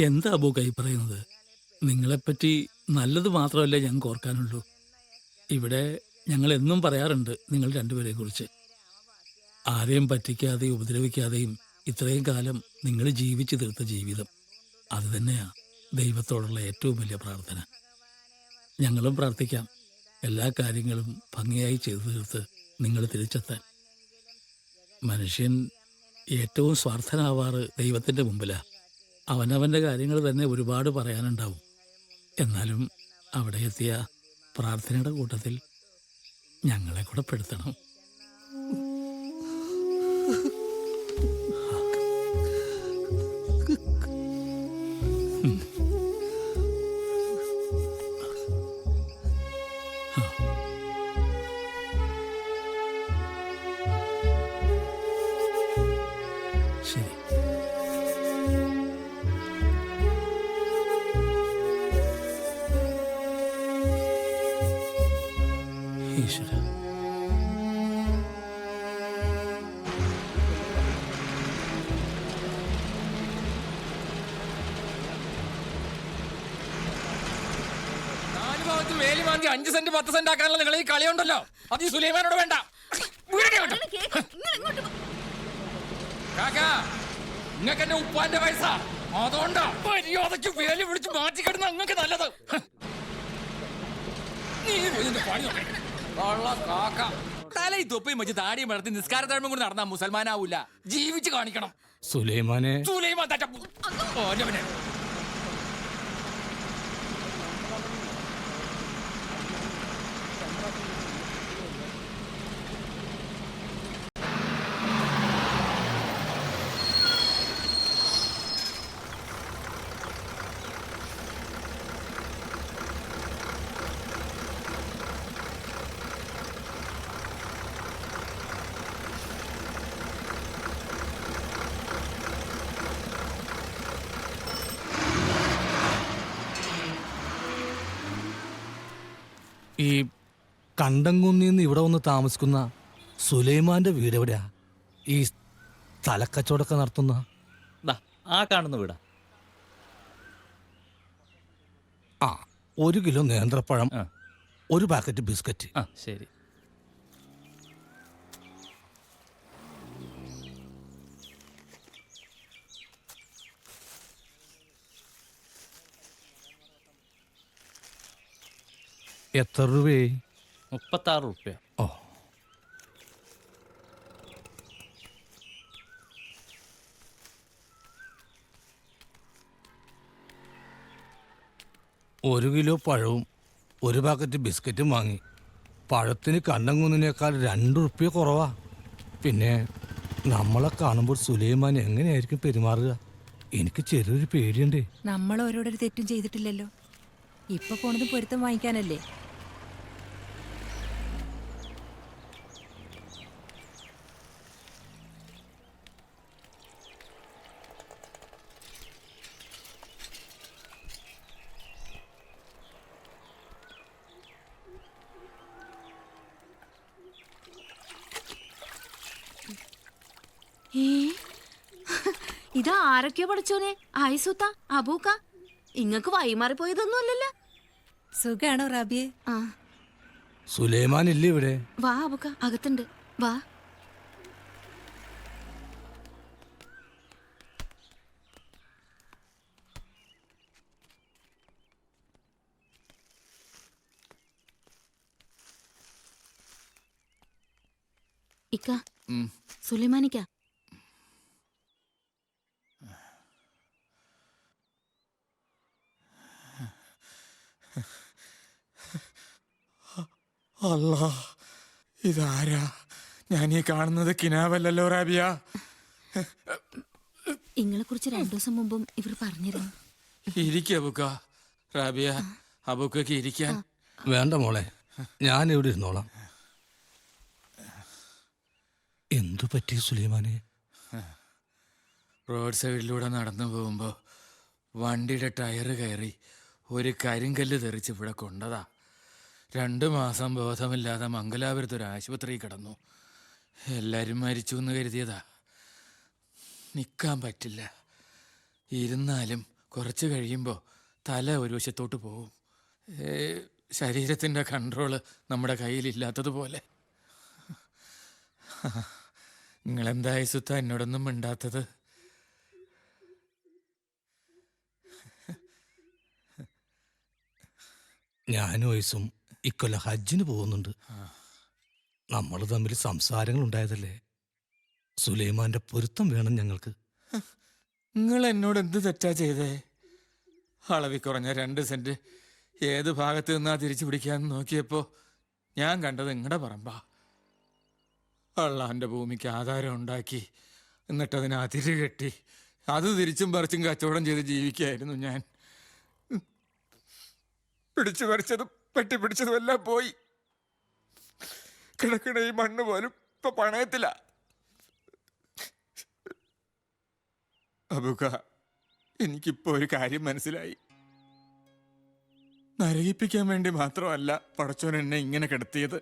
എന്താ അബൂ കൈ പറയുന്നത്? നിങ്ങളെപ്പറ്റി നല്ലത് മാത്രമല്ലേ ഞങ്ങൾക്ക് ഓർക്കാനുള്ളൂ. ഇവിടെ ഞങ്ങൾ എന്നും പറയാറുണ്ട് നിങ്ങൾ രണ്ടുപേരെ കുറിച്ച്. ആരെയും പറ്റിക്കാതെയും ഉപദ്രവിക്കാതെയും ഇത്രയും കാലം നിങ്ങൾ ജീവിച്ചു തീർത്ത ജീവിതം, അത് തന്നെയാണ് ദൈവത്തോടുള്ള ഏറ്റവും വലിയ പ്രാർത്ഥന. ഞങ്ങളും പ്രാർത്ഥിക്കാം എല്ലാ കാര്യങ്ങളും ഭംഗിയായി ചെയ്തു തീർത്ത് നിങ്ങൾ തിരിച്ചെത്താൻ. മനുഷ്യൻ ഏറ്റവും സ്വാർത്ഥനാവാറ് ദൈവത്തിൻ്റെ മുമ്പിലാണ്. അവനവൻ്റെ കാര്യങ്ങൾ തന്നെ ഒരുപാട് പറയാനുണ്ടാവും. എന്നാലും അവിടെ എത്തിയ പ്രാർത്ഥനയുടെ കൂട്ടത്തിൽ ഞങ്ങളെ കൂടെ പെടുത്തണം. ശരി. ഈശ്വര, നാല് ഭാഗത്ത് വേലി മാന്തി 5 സെന്റ് 10 സെന്റ് ആക്കാനുള്ള നിങ്ങൾ ഈ കളിയുണ്ടല്ലോ, അത് ഈ സുലൈമാനോട് വേണ്ട. കാക്കാ, നിങ്ങൾക്ക് എന്റെ ഉപ്പാന്റെ പൈസ, അതുകൊണ്ടാ മര്യാദയ്ക്ക് വേലി വിളിച്ച് മാറ്റിക്കിടുന്ന നിങ്ങൾക്ക് നല്ലത്. നീ പോയി നിന്റെ പണി നോക്ക്. കള്ള കാക്ക. തലയിൽ തൊപ്പിയും വെച്ച് താടിയും വളർത്തി നിസ്കാര താഴ്മ കൂടി നടന്നാ മുസൽമാനാവൂല, ജീവിച്ച് കാണിക്കണം. സുലൈമാനെ സുലൈമാൻ തറ്റ ഓനവനെ. ഈ കണ്ടംകുന്നിന്ന് ഇവിടെ വന്ന് താമസിക്കുന്ന സുലൈമാന്റെ വീട് എവിടെയാ? ഈ സ്ഥലക്കച്ചവടമൊക്കെ നടത്തുന്ന ആ കാണുന്ന വീടാ. ആ, 1 കിലോ നേന്ത്രപ്പഴം, 1 പാക്കറ്റ് ബിസ്ക്കറ്റ്. ശരി. എത്ര രൂപയായി? 36 റുപ്യ. ഓ, ഒരു കിലോ പഴവും 1 പാക്കറ്റ് ബിസ്ക്കറ്റും വാങ്ങി. പഴത്തിന് കണ്ടംകുന്നിനേക്കാൾ 2 റുപ്യ കുറവാ. പിന്നെ നമ്മളെ കാണുമ്പോൾ സുലൈമാൻ എങ്ങനെയായിരിക്കും പെരുമാറുക? എനിക്ക് ചെറിയൊരു പേടിയുണ്ട്. നമ്മൾ ഓരോടൊരു തെറ്റും ചെയ്തിട്ടില്ലല്ലോ. ഇപ്പൊ പോണത് പൊരുത്തം വാങ്ങിക്കാനല്ലേ? ഇത് ആരൊക്കെയോ പഠിച്ചോനെ? ആയിസൂത്ത, അബൂക്ക, ഇങ്ങക്ക് വൈമാറിപ്പോയതൊന്നും അല്ലല്ലോ. സുഖാണോ റാബിയെ? ആ, സുലൈമാൻ ഇല്ലേ ഇവിടെ? വാ അബൂക്ക, അകത്തുണ്ട്, വാ. ഇക്ക, സുലൈമാനിക്ക. അല്ലാ, ഇതാരാ? ഞാൻ ഈ കാണുന്നത് കിനാവല്ലല്ലോ റാബിയ. ഇങ്ങളെ കുറിച്ച് 2 ദിവസം മുമ്പും ഇവർ പറഞ്ഞിരുന്നു. ഇരിക്ക റാബിയ, അബുക്കൊക്കെ ഇരിക്കാൻ. വേണ്ട മോളെ, ഞാൻ ഇവിടെ ഇരുന്നോളാം. എന്തു പറ്റി സുലൈമാനെ? റോഡ് സൈഡിലൂടെ നടന്നു പോകുമ്പോൾ വണ്ടിയുടെ ടയറ് കയറി ഒരു കരിങ്കല്ല് തെറിച്ച് ഇവിടെ കൊണ്ടതാ. 2 മാസം ബോധമില്ലാതെ മംഗലാപുരത്ത് ഒരു ആശുപത്രി കിടന്നു. എല്ലാവരും മരിച്ചു എന്ന് കരുതിയതാ. നിൽക്കാൻ പറ്റില്ല. ഇരുന്നാലും കുറച്ച് കഴിയുമ്പോൾ തല ഒരു വശത്തോട്ട് പോകും. ശരീരത്തിൻ്റെ കൺട്രോള് നമ്മുടെ കയ്യിലില്ലാത്തതുപോലെ. നിങ്ങളെന്തായി സുത്ത എന്നോടൊന്നും മിണ്ടാത്തത്? ഞാനും വയസ്സും ഇക്കൊല്ലം ഹജ്ജിന് പോകുന്നുണ്ട്. നമ്മൾ തമ്മിൽ സംസാരങ്ങൾ ഉണ്ടായതല്ലേ. സുലൈമാന്റെ പൊരുത്തം വേണം ഞങ്ങൾക്ക്. നിങ്ങൾ എന്നോട് എന്ത് തെറ്റാ ചെയ്തേ? അളവി കുറഞ്ഞ 2 സെന്റ് ഏത് ഭാഗത്ത് നിന്നാ തിരിച്ചു പിടിക്കാന്ന് നോക്കിയപ്പോ ഞാൻ കണ്ടത് നിങ്ങളുടെ പറമ്പാ. അള്ളാന്റെ ഭൂമിക്ക് ആധാരം ഉണ്ടാക്കി, എന്നിട്ടതിന് അതിര് കെട്ടി അത് തിരിച്ചും പറിച്ചും കച്ചവടം ചെയ്ത് ജീവിക്കായിരുന്നു ഞാൻ. പിടിച്ചു പറിച്ചതും പെട്ടിപ്പിടിച്ചതും എല്ലാം പോയി. കിടക്കണ ഈ മണ്ണ് പോലും ഇപ്പൊ പണയത്തില്ല. അബുക്ക, എനിക്കിപ്പോ ഒരു കാര്യം മനസ്സിലായി. നരകിപ്പിക്കാൻ വേണ്ടി മാത്രമല്ല പടച്ചോൻ എന്നെ ഇങ്ങനെ കിടത്തിയത്.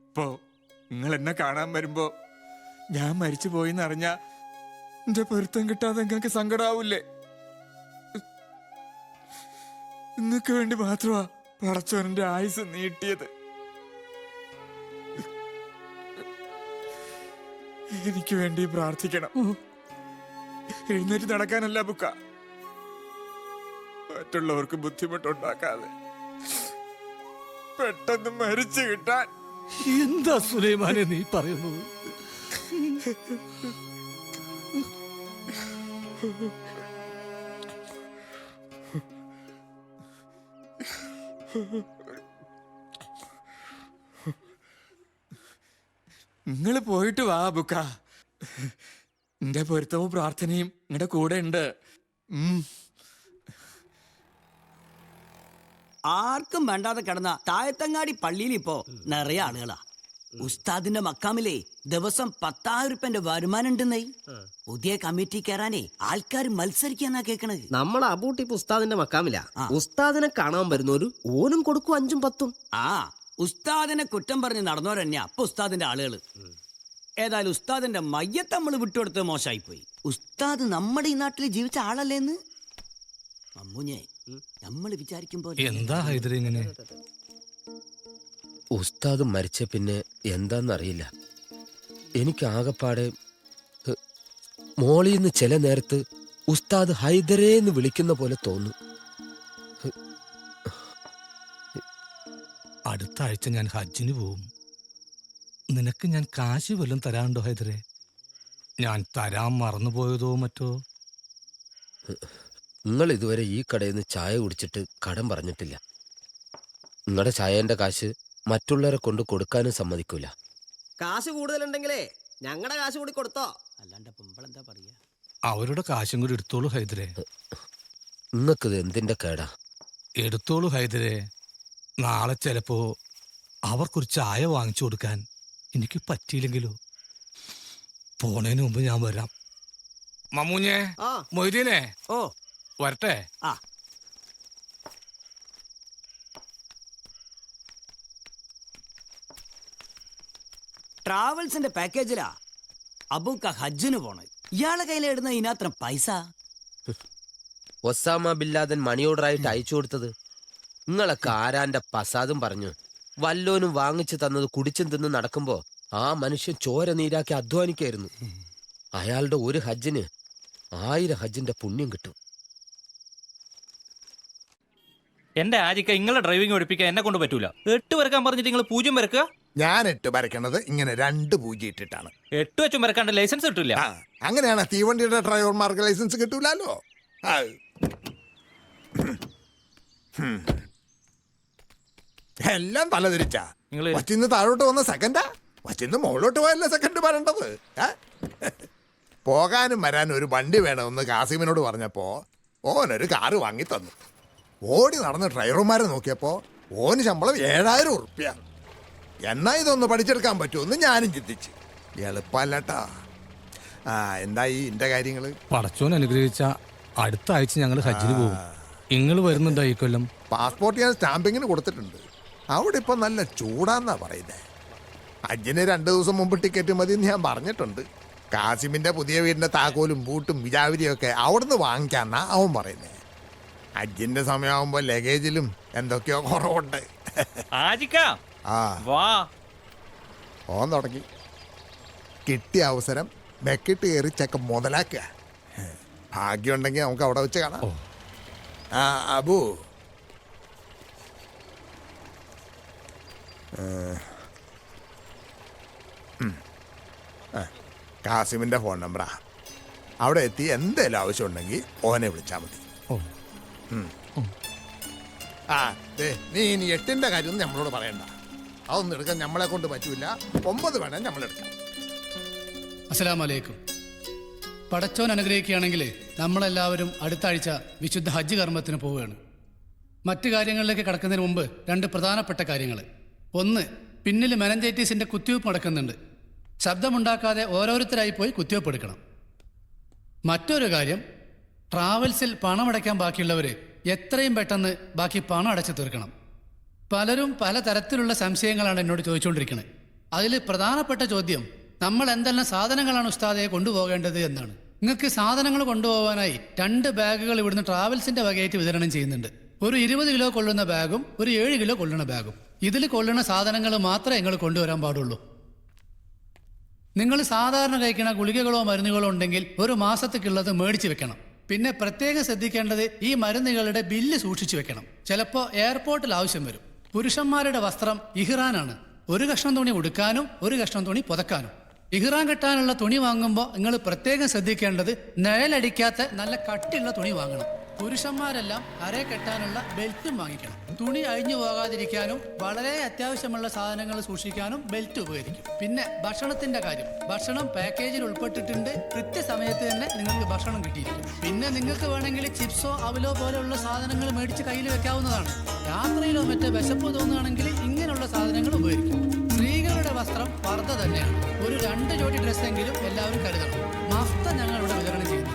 ഇപ്പോ നിങ്ങൾ എന്നെ കാണാൻ വരുമ്പോ ഞാൻ മരിച്ചു പോയിന്ന് അറിഞ്ഞ എന്റെ പൊരുത്തം കിട്ടാതെ നിങ്ങൾക്ക് സങ്കടാവൂലേ? നിങ്ങൾക്ക് വേണ്ടി മാത്രമാ പടച്ചോൻ എന്റെ ആയുസ് നീട്ടിയത്. എനിക്ക് വേണ്ടി പ്രാർത്ഥിക്കണം. എഴുന്നേറ്റ് നടക്കാനല്ല ബുക്ക, മറ്റുള്ളവർക്ക് ബുദ്ധിമുട്ടുണ്ടാക്കാതെ പെട്ടെന്ന് മരിച്ചു കിട്ടാൻ. എന്താ സുലൈമാനെ നീ പറയുന്നത്? നിങ്ങൾ പോയിട്ട് വാ ബുക്ക. എന്റെ പൊരുത്തവും പ്രാർത്ഥനയും നിങ്ങളുടെ കൂടെ ഉണ്ട്. ആർക്കും വേണ്ടാതെ കിടന്ന താഴത്തങ്ങാടി പള്ളിയിൽ ഇപ്പോ നിറയെ ആളുകളാ. ഉസ്താദിന്റെ മക്കാമിലെ ദിവസം 10,000 റുപ്യന്റെ വരുമാനം ഉണ്ടെന്നേ. പുതിയ കമ്മിറ്റി കയറാനേ ആൾക്കാർ മത്സരിക്കാന്നാ കേക്കണത്. നമ്മൾ അബൂട്ടി ഉസ്താദിന്റെ മക്കാമില്ല. ഉസ്താദിനെ കാണാൻ വരുന്നോരു ഓനും കൊടുക്കും 5ഉം 10ഉം. ആ ഉസ്താദിനെ കുറ്റം പറഞ്ഞ് നടന്നവരെന്നെയാ അപ്പൊ ഉസ്താദിന്റെ ആളുകള്. ഏതായാലും ഉസ്താദിന്റെ മയ്യത്ത് നമ്മൾ വിട്ടുകൊടുത്തത് മോശമായിപ്പോയി. ഉസ്താദ് നമ്മുടെ ഈ നാട്ടിൽ ജീവിച്ച ആളല്ലേന്ന് അമ്മുഞ്ഞെ നമ്മൾ വിചാരിക്കുമ്പോ. എന്താ ഹൈദർ ഇങ്ങനെ? ഉസ്താദ് മരിച്ച പിന്നെ എന്താന്നറിയില്ല. എനിക്ക് ആകപ്പാടെ മോളിന്ന് ചില നേരത്ത് ഉസ്താദ് ഹൈദരേന്ന് വിളിക്കുന്ന പോലെ തോന്നും. അടുത്ത ആഴ്ച ഞാൻ ഹജ്ജിന് പോവും. നിനക്ക് ഞാൻ കാശ് വല്ലതും തരാനുണ്ടോ ഹൈദരെ? ഞാൻ തരാൻ മറന്നുപോയതോ മറ്റോ? നിങ്ങൾ ഇതുവരെ ഈ കടയിൽ നിന്ന് ചായ കുടിച്ചിട്ട് കടം പറഞ്ഞിട്ടില്ല. നിങ്ങളുടെ ചായന്റെ കാശ് മറ്റുള്ളവരെ കൊണ്ട് കൊടുക്കാനും സമ്മതിക്കൂല. കാശ് കൂടുതലുണ്ടെങ്കിലേ ഞങ്ങളുടെ കാശ് കൂടി കൊടുത്തോ. അല്ലാണ്ട് എന്താ പറയാ? അവരുടെ കാശും കൂടി എടുത്തോളൂ ഹൈദരെ. നിങ്ങൾക്കിത് എന്തിന്റെ കേടാ? എടുത്തോളൂ ഹൈദരെ. നാളെ ചിലപ്പോ അവർക്കൊരു ചായ വാങ്ങിച്ചു കൊടുക്കാൻ എനിക്ക് പറ്റിയില്ലെങ്കിലോ? പോണേന് മുമ്പ് ഞാൻ വരാം. മമ്മൂഞ്ഞേ, മൊയ്തീനെ, ഓ വരട്ടെ. ആ ട്രാവൽസിന്റെ പാക്കേജിലാ അബൂക്ക ഹജ്ജിന് പോണത്. ഇയാളെ കയ്യിലിടുന്ന ഇതിനത്രം പൈസ ഒസാമ ബില്ലാദൻ മണി ഓർഡറായിട്ട് അയച്ചു കൊടുത്തത്. നിങ്ങളൊക്കെ ആരാന്റെ പസാദും പറഞ്ഞു വല്ലോനും വാങ്ങിച്ചു തന്നത് കുടിച്ചും തിന്ന് നടക്കുമ്പോ ആ മനുഷ്യൻ ചോര നീരാക്കി അധ്വാനിക്കായിരുന്നു. അയാളുടെ ഒരു ഹജ്ജിന് 1000 ഹജ്ജിന്റെ പുണ്യം കിട്ടും. എന്റെ ആജിക്ക നിങ്ങളെ ഡ്രൈവിംഗ് പഠിപ്പിക്കാൻ എന്നെ കൊണ്ട് പറ്റൂല. 8 വരക്കാൻ പറഞ്ഞിട്ട് നിങ്ങൾ 0 വരക്കുക. ഞാൻ 8 വരയ്ക്കണത് ഇങ്ങനെ 2 പൂജ്യം ഇട്ടിട്ടാണ്. 8 വെച്ചും വരക്കാണ്ട് ലൈസൻസ് കിട്ടില്ല. അങ്ങനെയാണ് തീവണ്ടിയുടെ ഡ്രൈവർമാർക്ക് ലൈസൻസ് കിട്ടൂലോ. എല്ലാം തലതിരിച്ചാ. വച്ചിന്ന് താഴോട്ട് വന്ന സെക്കൻഡാ, വച്ചിന്ന് മുകളിലോട്ട് പോയല്ലേ സെക്കൻഡ് വരേണ്ടത്. പോകാനും വരാനും ഒരു വണ്ടി വേണമെന്ന് കാസിമിനോട് പറഞ്ഞപ്പോ ഓനൊരു കാറ് വാങ്ങി തന്നു. ഓടി നടന്ന് ഡ്രൈവർമാരെ നോക്കിയപ്പോ ഓന് ശമ്പളം 7000 ഉറുപ്പ്യ. എന്നാ ഇതൊന്ന് പഠിച്ചെടുക്കാൻ പറ്റുമെന്ന് ഞാനും ചിന്തിച്ച്. എളുപ്പല്ലട്ടാ. എന്തായി ഇന്റെ കാര്യങ്ങള്? പടച്ചോൻ അനുഗ്രഹിച്ച അടുത്ത ആഴ്ച ഞങ്ങൾ ഹജ്ജിന് പോകും. നിങ്ങൾ വരുന്നുണ്ടോ ഈ കൊല്ലം? പാസ്പോർട്ട് ഞാൻ സ്റ്റാമ്പിങ്ങിന് കൊടുത്തിട്ടുണ്ട്. അവിടെ ഇപ്പൊ നല്ല ചൂടാന്നാ പറയുന്നേ. ഹജ്ജിന് 2 ദിവസം മുമ്പ് ടിക്കറ്റ് മതി എന്ന് ഞാൻ പറഞ്ഞിട്ടുണ്ട്. കാസിമിന്റെ പുതിയ വീടിന്റെ താക്കോലും ബൂട്ടും വിജാവിരിയും ഒക്കെ അവിടുന്ന് വാങ്ങിക്കാന്നാ അവൻ പറയുന്നേ. ഹജ്ജിന്റെ സമയമാകുമ്പോ ലഗേജിലും എന്തൊക്കെയോ കുറവുണ്ട്. ഓൻ തുടങ്ങി. കിട്ടിയ അവസരം ബെക്കിട്ട് കയറി ചെക്ക മുതലാക്കുക. ഭാഗ്യമുണ്ടെങ്കിൽ നമുക്ക് അവിടെ വെച്ച് കാണാം. അബു, കാസിമിൻ്റെ ഫോൺ നമ്പറാ. അവിടെ എത്തി എന്തേലും ആവശ്യമുണ്ടെങ്കിൽ ഓനെ വിളിച്ചാൽ മതി. ആ ദേ, നീ ഇനി 8ന്റെ കാര്യം നമ്മളോട് പറയണ്ട. അതൊന്നും എടുക്കാൻ നമ്മളെ കൊണ്ട് പറ്റൂല. 9 വേണേൽ നമ്മളെടുക്കാം. അസ്സലാമലൈക്കും. പടച്ചോൻ അനുഗ്രഹിക്കുകയാണെങ്കിൽ നമ്മളെല്ലാവരും അടുത്ത ആഴ്ച വിശുദ്ധ ഹജ്ജ് കർമ്മത്തിന് പോവുകയാണ്. മറ്റു കാര്യങ്ങളിലേക്ക് കടക്കുന്നതിന് മുമ്പ് 2 പ്രധാനപ്പെട്ട കാര്യങ്ങൾ. ഒന്ന്, പിന്നിൽ മെനഞ്ചൈറ്റീസിൻ്റെ കുത്തിവയ്പ്പ് നടക്കുന്നുണ്ട്. ശബ്ദമുണ്ടാക്കാതെ ഓരോരുത്തരായി പോയി കുത്തിവയ്പ്പ് എടുക്കണം. മറ്റൊരു കാര്യം, ട്രാവൽസിൽ പണമടയ്ക്കാൻ ബാക്കിയുള്ളവർ എത്രയും പെട്ടെന്ന് ബാക്കി പണം അടച്ചു തീർക്കണം. പലരും പല തരത്തിലുള്ള സംശയങ്ങളാണ് എന്നോട് ചോദിച്ചുകൊണ്ടിരിക്കുന്നത്. അതിൽ പ്രധാനപ്പെട്ട ചോദ്യം, നമ്മൾ എന്തെല്ലാം സാധനങ്ങളാണ് ഉസ്താദയെ കൊണ്ടുപോകേണ്ടത് എന്നാണ്. നിങ്ങൾക്ക് സാധനങ്ങൾ കൊണ്ടുപോകാനായി 2 ബാഗുകൾ ഇവിടുന്ന് ട്രാവൽസിൻ്റെ വകയായിട്ട് വിതരണം ചെയ്യുന്നുണ്ട്. ഒരു 20 കിലോ കൊള്ളുന്ന ബാഗും ഒരു 7 കിലോ കൊള്ളുന്ന ബാഗും. ഇതിൽ കൊള്ളുന്ന സാധനങ്ങൾ മാത്രമേ നിങ്ങൾ കൊണ്ടുവരാൻ പാടുള്ളൂ. നിങ്ങൾ സാധാരണ കഴിക്കുന്ന ഗുളികകളോ മരുന്നുകളോ ഉണ്ടെങ്കിൽ ഒരു മാസത്തേക്കുള്ളത് മേടിച്ച് വെക്കണം. പിന്നെ പ്രത്യേകം ശ്രദ്ധിക്കേണ്ടത്, ഈ മരുന്നുകളുടെ ബില്ല് സൂക്ഷിച്ചു വെക്കണം. ചിലപ്പോൾ എയർപോർട്ടിൽ ആവശ്യം വരും. പുരുഷന്മാരുടെ വസ്ത്രം ഇഹ്റാനാണ്. ഒരു കഷ്ണം തുണി ഉടുക്കാനും ഒരു കഷ്ണം തുണി പുതക്കാനും. ഇഹ്റാൻ കെട്ടാനുള്ള തുണി വാങ്ങുമ്പോൾ നിങ്ങൾ പ്രത്യേകം ശ്രദ്ധിക്കേണ്ടത് നിഴലടിക്കാത്ത നല്ല കട്ടിയുള്ള തുണി വാങ്ങണം. പുരുഷന്മാരെല്ലാം അര കെട്ടാനുള്ള ബെൽറ്റും വാങ്ങിക്കണം. തുണി അഴിഞ്ഞു പോകാതിരിക്കാനും വളരെ അത്യാവശ്യമുള്ള സാധനങ്ങൾ സൂക്ഷിക്കാനും ബെൽറ്റ് ഉപകരിക്കും. പിന്നെ ഭക്ഷണത്തിന്റെ കാര്യം, ഭക്ഷണം പാക്കേജിൽ ഉൾപ്പെട്ടിട്ടുണ്ട്. കൃത്യസമയത്ത് തന്നെ നിങ്ങൾക്ക് ഭക്ഷണം കിട്ടിയിരിക്കും. പിന്നെ നിങ്ങൾക്ക് വേണമെങ്കിൽ ചിപ്സോ അവലോ പോലെയുള്ള സാധനങ്ങൾ മേടിച്ച് കയ്യിൽ വെക്കാവുന്നതാണ്. രാത്രിയിലോ മറ്റോ വിശപ്പ് തോന്നുകയാണെങ്കിൽ ഇങ്ങനെയുള്ള സാധനങ്ങൾ ഉപകരിക്കും. സ്ത്രീകളുടെ വസ്ത്രം പർദ്ദ തന്നെയാണ്. ഒരു 2 ജോഡി ഡ്രസ്സെങ്കിലും എല്ലാവരും കരുതണം. മഫ്ത ഞങ്ങളിവിടെ വിതരണം ചെയ്യുന്നു.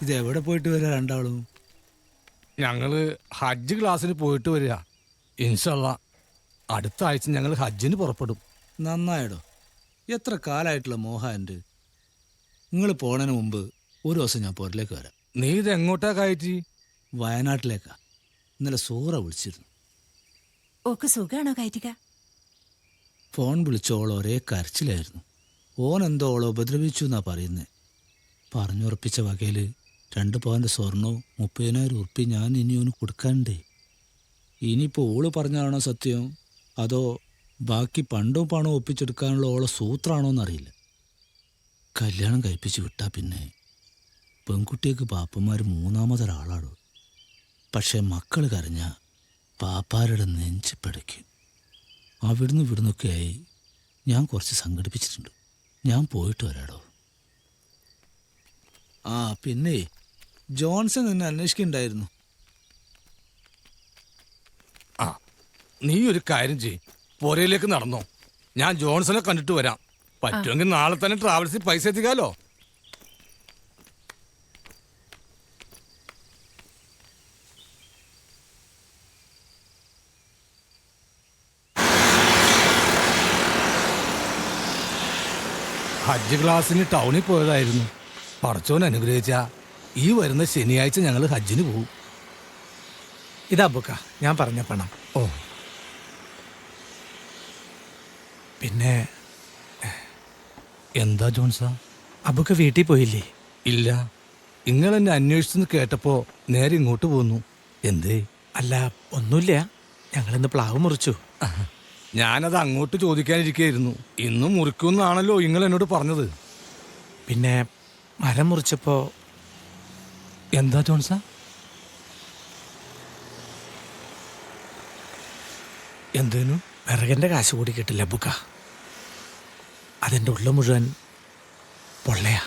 ഇത് എവിടെ പോയിട്ട് വരാ രണ്ടാളും? ഞങ്ങള് ഹജ്ജ് ക്ലാസ്സിന് പോയിട്ട് വരിക. ഇൻഷാല്ലാ അടുത്ത ആഴ്ച ഞങ്ങൾ ഹജ്ജിന് പുറപ്പെടും. നന്നായിടോ. എത്ര കാലമായിട്ടുള്ള മോഹാൻ്റെ. നിങ്ങൾ പോണതിന് മുമ്പ് ഒരു ദിവസം ഞാൻ പുറത്തേക്ക് വരാം. നീ ഇത് എങ്ങോട്ടാ കയറ്റി? വയനാട്ടിലേക്കാ. ഇന്നലെ സൂറ വിളിച്ചിരുന്നു. ഓക്ക് സുഖാണോ കയറ്റിക്ക? ഫോൺ വിളിച്ചോൾ ഒരേ കരച്ചിലായിരുന്നു. ഓൻ എന്തോ ഓളെ ഉപദ്രവിച്ചു എന്നാ പറയുന്നത്. പറഞ്ഞുറപ്പിച്ച വകയിൽ 2 പവൻ്റെ സ്വർണവും 30,000 ഉറുപ്പിക ഞാൻ ഇനി ഓന് കൊടുക്കാണ്ടേ. ഇനിയിപ്പോൾ ഓള് പറഞ്ഞാണോ സത്യം, അതോ ബാക്കി പണ്ടും പണവും ഒപ്പിച്ചെടുക്കാനുള്ള ഓളെ സൂത്രാണോ എന്നറിയില്ല. കല്യാണം കഴിപ്പിച്ച് വിട്ടാൽ പിന്നെ പെൺകുട്ടിക്ക് പാപ്പന്മാർ 3ാമതൊരാളാണോ. പക്ഷേ മക്കൾ കരഞ്ഞാൽ പാപ്പാരുടെ നെഞ്ച് പിടയ്ക്കും. അവിടുന്ന് ഇവിടുന്നൊക്കെയായി ഞാൻ കുറച്ച് സംഘടിപ്പിച്ചിട്ടുണ്ട്. ഞാൻ പോയിട്ട് വരാടോ. ആ പിന്നെ ജോൺസൺ നിന്നെ അന്വേഷിക്കുന്നുണ്ടായിരുന്നു. ആ, നീ ഒരു കാര്യം ചെയ്യ്, പുരയിലേക്ക് നടന്നോ. ഞാൻ ജോൺസനെ കണ്ടിട്ട് വരാം. പറ്റുമെങ്കിൽ നാളെ തന്നെ ട്രാവൽസിൽ പൈസ എത്തിക്കാലോ. ഹജ്ജ് ക്ലാസ്സിന് ടൗണിൽ പോയതായിരുന്നു. പടച്ചോൻ അനുഗ്രഹിച്ച ഈ വരുന്ന ശനിയാഴ്ച ഞങ്ങൾ ഹജ്ജിന് പോകും. ഇതാ ബുക്ക ഞാൻ പറഞ്ഞ പണം. ഓ, പിന്നെ എന്താ ജോൺസാ? അബുക്ക വീട്ടിൽ പോയില്ലേ? ഇല്ല, നിങ്ങളെന്നെ അന്വേഷിച്ചെന്ന് കേട്ടപ്പോ നേരെ ഇങ്ങോട്ട് പോന്നു. എന്തേ? അല്ല ഒന്നുമില്ല, ഞങ്ങളിന്ന് പ്ലാവ് മുറിച്ചു. ഞാനത് അങ്ങോട്ട് ചോദിക്കാനിരിക്കുകയായിരുന്നു. ഇന്നും മുറിക്കുമെന്നാണല്ലോ നിങ്ങൾ എന്നോട് പറഞ്ഞത്. പിന്നെ മരം മുറിച്ചപ്പോ എന്താ ജോൺസാ? എന്തേനു? വിറകിന്റെ കാശ് കൂടി കിട്ടില്ല ബുക്ക. അതിൻ്റെ ഉള്ള മുഴുവൻ പൊള്ളയാ.